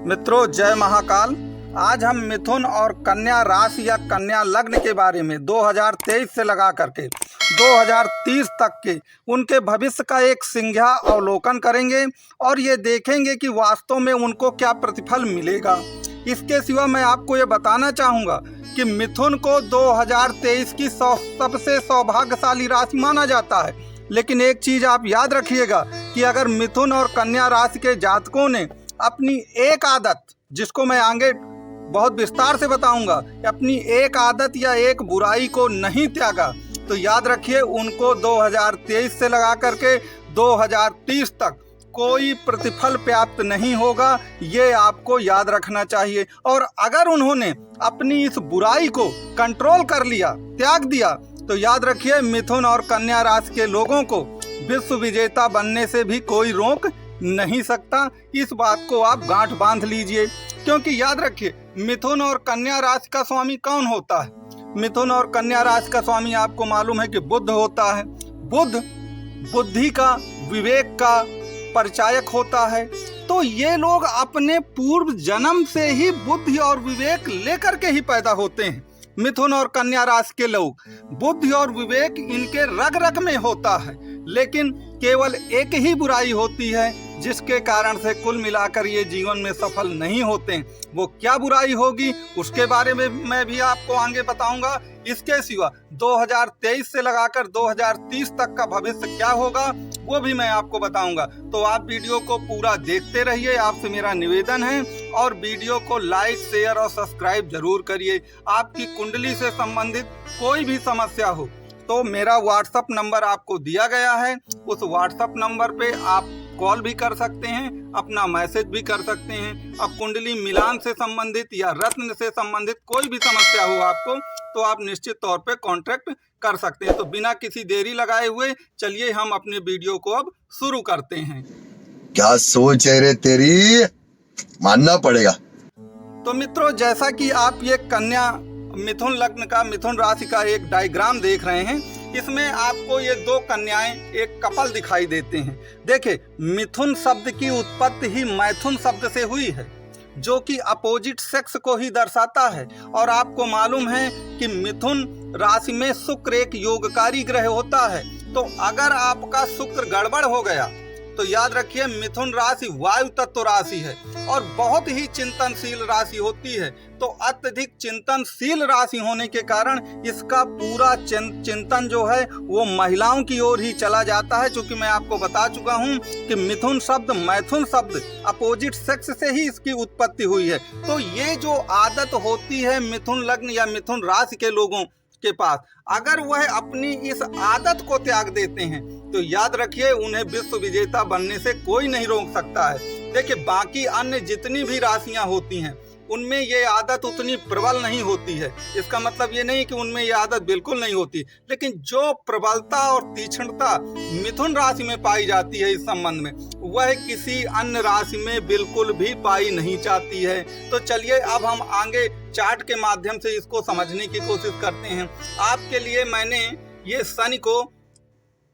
मित्रों, जय महाकाल। आज हम मिथुन और कन्या राशि या कन्या लग्न के बारे में 2023 से लगा करके 2030 तक के उनके भविष्य का एक सिंघा अवलोकन करेंगे और ये देखेंगे कि वास्तव में उनको क्या प्रतिफल मिलेगा। इसके सिवा मैं आपको ये बताना चाहूँगा कि मिथुन को 2023 की सबसे सौभाग्यशाली राशि माना जाता है। लेकिन एक चीज़ आप याद रखिएगा कि अगर मिथुन और कन्या राशि के जातकों ने अपनी एक आदत, जिसको मैं आगे बहुत विस्तार से बताऊंगा, अपनी एक आदत या एक बुराई को नहीं त्यागा, तो याद रखिए उनको 2023 से लगा करके 2030 तक कोई प्रतिफल प्राप्त नहीं होगा। ये आपको याद रखना चाहिए। और अगर उन्होंने अपनी इस बुराई को कंट्रोल कर लिया, त्याग दिया, तो याद रखिए मिथुन और कन्या राशि के लोगों को विश्व विजेता बनने से भी कोई रोक नहीं सकता। इस बात को आप गांठ बांध लीजिए, क्योंकि याद रखिए मिथुन और कन्या राशि का स्वामी कौन होता है। मिथुन और कन्या राशि का स्वामी आपको मालूम है कि बुध होता है। बुध बुद्धि का, विवेक का परिचायक होता है। तो ये लोग अपने पूर्व जन्म से ही बुद्धि और विवेक लेकर के ही पैदा होते हैं। मिथुन और कन्या राशि के लोग, बुद्धि और विवेक इनके रग रग में होता है, लेकिन केवल एक ही बुराई होती है जिसके कारण से कुल मिलाकर ये जीवन में सफल नहीं होते। वो क्या बुराई होगी उसके बारे में मैं भी आपको आगे बताऊंगा। इसके सिवा 2023 से लगाकर 2030 तक का भविष्य क्या होगा वो भी मैं आपको बताऊंगा। तो आप वीडियो को पूरा देखते रहिए, आपसे मेरा निवेदन है। और वीडियो को लाइक, शेयर और सब्सक्राइब जरूर करिए। आपकी कुंडली से संबंधित कोई भी समस्या हो तो मेरा व्हाट्सएप नंबर आपको दिया गया है। उस व्हाट्सएप नंबर पे आप कॉल भी कर सकते हैं, अपना मैसेज भी कर सकते हैं। अब कुंडली मिलान से संबंधित या रत्न से संबंधित कोई भी समस्या हो आपको, तो आप निश्चित तौर पे कांटेक्ट कर सकते हैं। तो बिना किसी देरी लगाए हुए चलिए हम अपने वीडियो को अब शुरू करते हैं। क्या सोच है रे तेरी, मानना पड़ेगा। तो मित्रों, जैसा कि आप ये कन्या मिथुन लग्न का, मिथुन राशि का एक डायग्राम देख रहे हैं, इसमें आपको ये दो कन्याएं, एक कपल दिखाई देते हैं। देखिए, मिथुन शब्द की उत्पत्ति ही मैथुन शब्द से हुई है, जो कि अपोजिट सेक्स को ही दर्शाता है। और आपको मालूम है कि मिथुन राशि में शुक्र एक योगकारी ग्रह होता है। तो अगर आपका शुक्र गड़बड़ हो गया तो याद रखिए मिथुन राशि वायु तत्व राशि है और बहुत ही चिंतनशील राशि होती है। तो अत्यधिक चिंतनशील राशि होने के कारण इसका पूरा चिंतन जो है वो महिलाओं की ओर ही चला जाता है। चूंकि मैं आपको बता चुका हूं कि मिथुन शब्द, मैथुन शब्द अपोजिट सेक्स से ही इसकी उत्पत्ति हुई है। तो ये जो आदत होती है मिथुन लग्न या मिथुन राशि के लोगों के पास, अगर वह अपनी इस आदत को त्याग देते हैं तो याद रखिए उन्हें विश्व विजेता बनने से कोई नहीं रोक सकता है। देखिए, बाकी अन्य जितनी भी राशियां होती हैं उनमें ये आदत उतनी प्रबल नहीं होती है। इसका मतलब ये नहीं कि उनमें ये आदत बिल्कुल नहीं होती, लेकिन जो प्रबलता और तीक्ष्णता मिथुन राशि में पाई जाती है इस संबंध में, वह किसी अन्य राशि में बिल्कुल भी पाई नहीं जाती है। तो चलिए अब हम आगे चार्ट के माध्यम से इसको समझने की कोशिश करते हैं। आपके लिए मैंने ये शनि को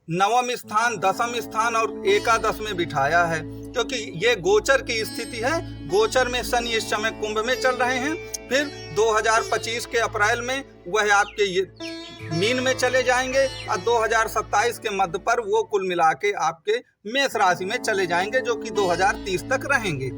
नवम स्थान, दसम स्थान और एकादश में बिठाया है, क्योंकि ये गोचर की स्थिति है। गोचर में शनि इस समय कुंभ में चल रहे हैं, फिर 2025 के अप्रैल में वह आपके ये मीन में चले जाएंगे और 2027 के मध्य पर वो कुल मिला के आपके मेष राशि में चले जाएंगे, जो कि 2030 तक रहेंगे।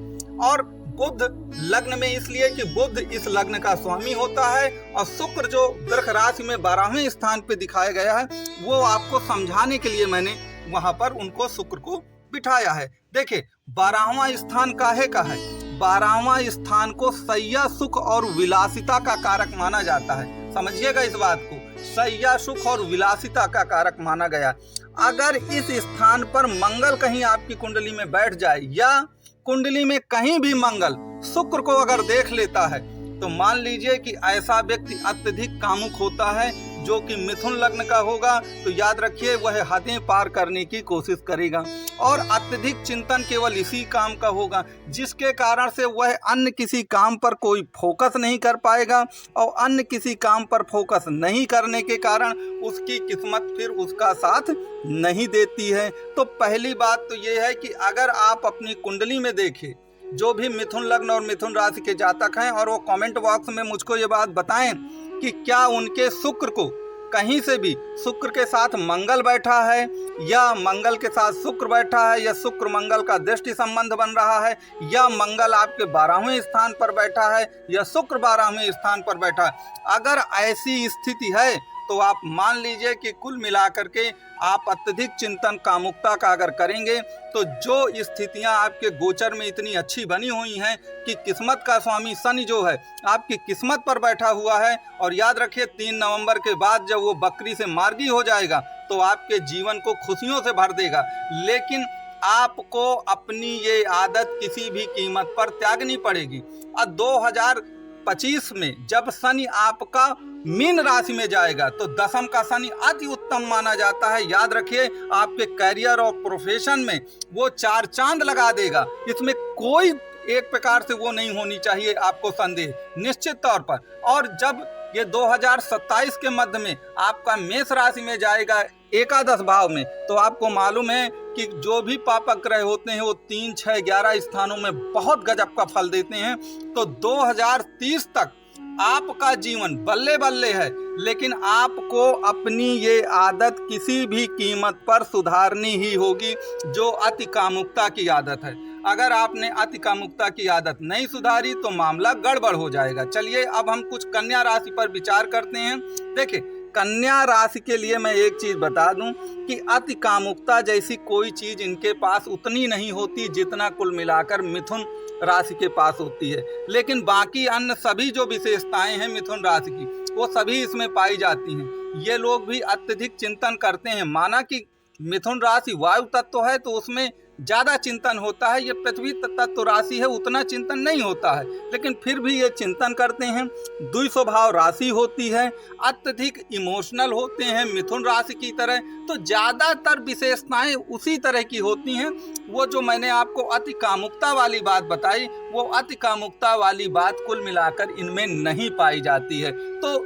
और बुध लग्न में इसलिए कि बुध इस लग्न का स्वामी होता है और शुक्र जो वृष राशि में 12वें स्थान पे दिखाया गया है, वो आपको समझाने के लिए मैंने वहां पर उनको शुक्र को बिठाया है। देखिए, 12वां स्थान काहे का है? 12वां स्थान को शैया, सुख और विलासिता का कारक माना जाता है। समझिएगा इस बात को, शैया, सुख और विलासिता का कारक माना गया। अगर इस स्थान पर मंगल कहीं आपकी कुंडली में बैठ जाए या कुंडली में कहीं भी मंगल शुक्र को अगर देख लेता है, तो मान लीजिए कि ऐसा व्यक्ति अत्यधिक कामुक होता है, जो कि मिथुन लग्न का होगा। तो याद रखिए वह हदें पार करने की कोशिश करेगा और अत्यधिक चिंतन केवल इसी काम का होगा, जिसके कारण से वह अन्य किसी काम पर कोई फोकस नहीं कर पाएगा और अन्य किसी काम पर फोकस नहीं करने के कारण उसकी किस्मत फिर उसका साथ नहीं देती है। तो पहली बात तो ये है कि अगर आप अपनी कुंडली में देखें जो भी मिथुन लग्न और मिथुन राशि के जातक हैं, और वो कमेंट बॉक्स में मुझको ये बात बताएं कि क्या उनके शुक्र को कहीं से भी शुक्र के साथ मंगल बैठा है, या मंगल के साथ शुक्र बैठा है, या शुक्र मंगल का दृष्टि संबंध बन रहा है, या मंगल आपके 12वें स्थान पर बैठा है, या शुक्र 12वें स्थान पर बैठा है। अगर ऐसी स्थिति है तो आप मान लीजिए कि कुल मिलाकर के आप अत्यधिक चिंतन कामुकता का अगर करेंगे तो जो स्थितियां आपके गोचर में इतनी अच्छी बनी हुई हैं कि किस्मत का स्वामी शनि जो है आपकी किस्मत पर बैठा हुआ है, और याद रखिए 3 नवंबर के बाद जब वो बकरी से मार्गी हो जाएगा तो आपके जीवन को खुशियों से भर देगा। लेकिन आपको अपनी ये आदत किसी भी कीमत पर त्यागनी पड़ेगी। और 2025 में जब शनि आपका मीन राशि में जाएगा तो दशम का शनि अति उत्तम माना जाता है। याद रखिए आपके करियर और प्रोफेशन में वो 4 चांद लगा देगा, इसमें कोई एक प्रकार से वो नहीं होनी चाहिए आपको संदेह, निश्चित तौर पर। और जब ये 2027 के मध्य में आपका मेष राशि में जाएगा एकादश भाव में, तो आपको मालूम है कि जो भी पापक ग्रह होते हैं वो 3, 6, 11 स्थानों में बहुत गजब का फल देते हैं। तो 2030 तक आपका जीवन बल्ले बल्ले है, लेकिन आपको अपनी ये आदत किसी भी कीमत पर सुधारनी ही होगी, जो अति कामुकता की आदत है। अगर आपने अति कामुकता की आदत नहीं सुधारी तो मामला गड़बड़ हो जाएगा। चलिए अब हम कुछ कन्या राशि पर विचार करते हैं। देखिए कन्या राशि के लिए मैं एक चीज बता दूं कि अति कामुकता जैसी कोई चीज इनके पास उतनी नहीं होती जितना कुल मिलाकर मिथुन राशि के पास होती है। लेकिन बाकी अन्य सभी जो विशेषताएं हैं मिथुन राशि की वो सभी इसमें पाई जाती हैं। ये लोग भी अत्यधिक चिंतन करते हैं। माना कि मिथुन राशि वायु तत्व है तो उसमें ज़्यादा चिंतन होता है, ये पृथ्वी तत्व राशि है उतना चिंतन नहीं होता है, लेकिन फिर भी ये चिंतन करते हैं। द्विस्वभाव राशि होती है, अत्यधिक इमोशनल होते हैं मिथुन राशि की तरह। तो ज़्यादातर विशेषताएं उसी तरह की होती हैं। वो जो मैंने आपको अति कामुकता वाली बात बताई, वो अति कामुकता वाली बात कुल मिलाकर इनमें नहीं पाई जाती है। तो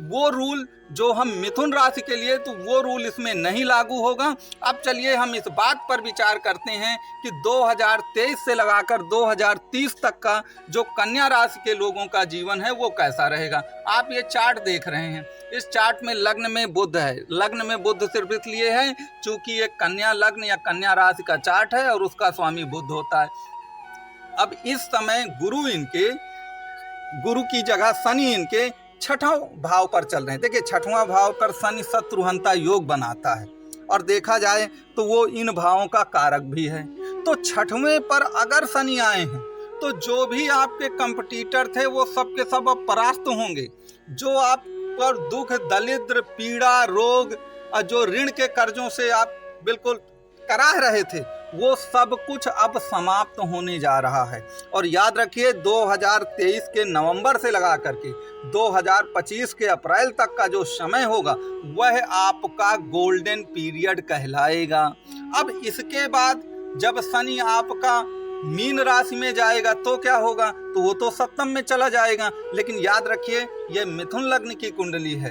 वो रूल जो हम मिथुन राशि के लिए, तो वो रूल इसमें नहीं लागू होगा। अब चलिए हम इस बात पर विचार करते हैं कि 2023 से लगाकर 2030 तक का जो कन्या राशि के लोगों का जीवन है वो कैसा रहेगा। आप ये चार्ट देख रहे हैं, इस चार्ट में लग्न में बुध है। लग्न में बुध सिर्फ इसलिए है चूंकि ये कन्या लग्न या कन्या राशि का चार्ट है और उसका स्वामी बुध होता है। अब इस समय गुरु की जगह शनि इनके 6वां भाव पर चल रहे हैं। देखिए 6वां भाव पर शनि शत्रुहंता योग बनाता है, और देखा जाए तो वो इन भावों का कारक भी है। तो 6वें पर अगर शनि आए हैं तो जो भी आपके कंपटीटर थे वो सब के सब अब परास्त होंगे। जो आप पर दुख, दरिद्र, पीड़ा, रोग और जो ऋण के कर्जों से आप बिल्कुल कराह रहे थे वो सब कुछ अब समाप्त होने जा रहा है। और याद रखिए 2023 के नवंबर से लगा करके 2025 के अप्रैल तक का जो समय होगा वह आपका गोल्डन पीरियड कहलाएगा। अब इसके बाद जब शनि आपका मीन राशि में जाएगा तो क्या होगा, तो वो तो सप्तम में चला जाएगा। लेकिन याद रखिए ये मिथुन लग्न की कुंडली है,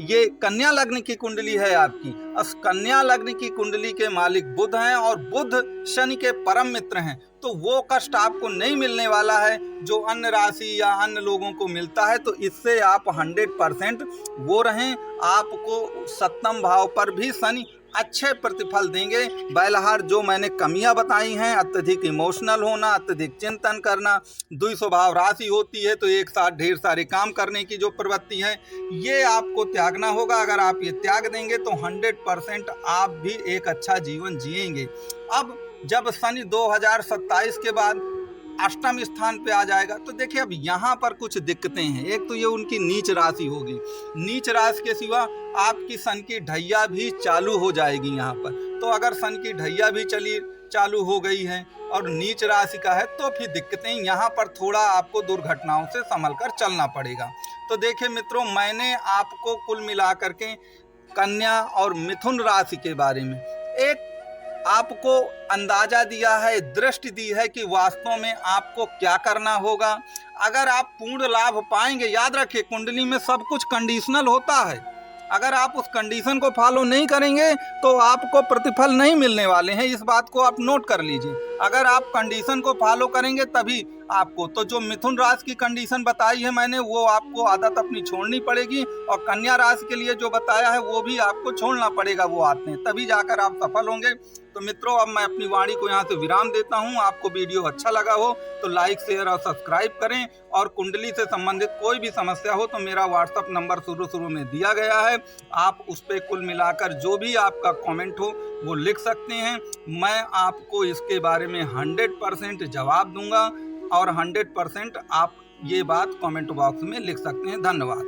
ये कन्या लग्न की कुंडली है आपकी। अब कन्या लग्न की कुंडली के मालिक बुध हैं और बुध शनि के परम मित्र हैं। तो वो कष्ट आपको नहीं मिलने वाला है जो अन्य राशि या अन्य लोगों को मिलता है। तो इससे आप 100% वो रहें। आपको सप्तम भाव पर भी शनि अच्छे प्रतिफल देंगे। बहरहाल जो मैंने कमियां बताई हैं, अत्यधिक इमोशनल होना, अत्यधिक चिंतन करना, द्विस्वभाव राशि होती है तो एक साथ ढेर सारे काम करने की जो प्रवृत्ति है ये आपको त्यागना होगा। अगर आप ये त्याग देंगे तो 100% आप भी एक अच्छा जीवन जिएंगे। अब जब शनि 2027 के बाद अष्टम स्थान पे आ जाएगा तो देखिए अब यहाँ पर कुछ दिक्कतें हैं। एक तो ये उनकी नीच राशि होगी, नीच राशि के सिवा आपकी सन की ढैया भी चालू हो जाएगी यहाँ पर। तो अगर सन की ढैया भी चालू हो गई है और नीच राशि का है तो फिर दिक्कतें यहाँ पर थोड़ा आपको दुर्घटनाओं से संभल कर चलना पड़ेगा। तो देखिए मित्रों, मैंने आपको कुल मिलाकर के कन्या और मिथुन राशि के बारे में एक आपको अंदाजा दिया है, दृष्टि दी है कि वास्तव में आपको क्या करना होगा। अगर आप पूर्ण लाभ पाएंगे, याद रखिए कुंडली में सब कुछ कंडीशनल होता है। अगर आप उस कंडीशन को फॉलो नहीं करेंगे तो आपको प्रतिफल नहीं मिलने वाले हैं। इस बात को आप नोट कर लीजिए। अगर आप कंडीशन को फॉलो करेंगे तभी आपको, तो जो मिथुन राशि की कंडीशन बताई है मैंने, वो आपको आदत अपनी छोड़नी पड़ेगी, और कन्या राशि के लिए जो बताया है वो भी आपको छोड़ना पड़ेगा वो आदतें, तभी जाकर आप सफल होंगे। तो मित्रों, अब मैं अपनी वाणी को यहाँ से विराम देता हूँ। आपको वीडियो अच्छा लगा हो तो लाइक, शेयर और सब्सक्राइब करें, और कुंडली से संबंधित कोई भी समस्या हो तो मेरा व्हाट्सअप नंबर शुरू में दिया गया है, आप उस पर कुल मिलाकर जो भी आपका कमेंट हो वो लिख सकते हैं। मैं आपको इसके बारे में 100% जवाब दूंगा, और 100% आप ये बात कमेंट बॉक्स में लिख सकते हैं। धन्यवाद।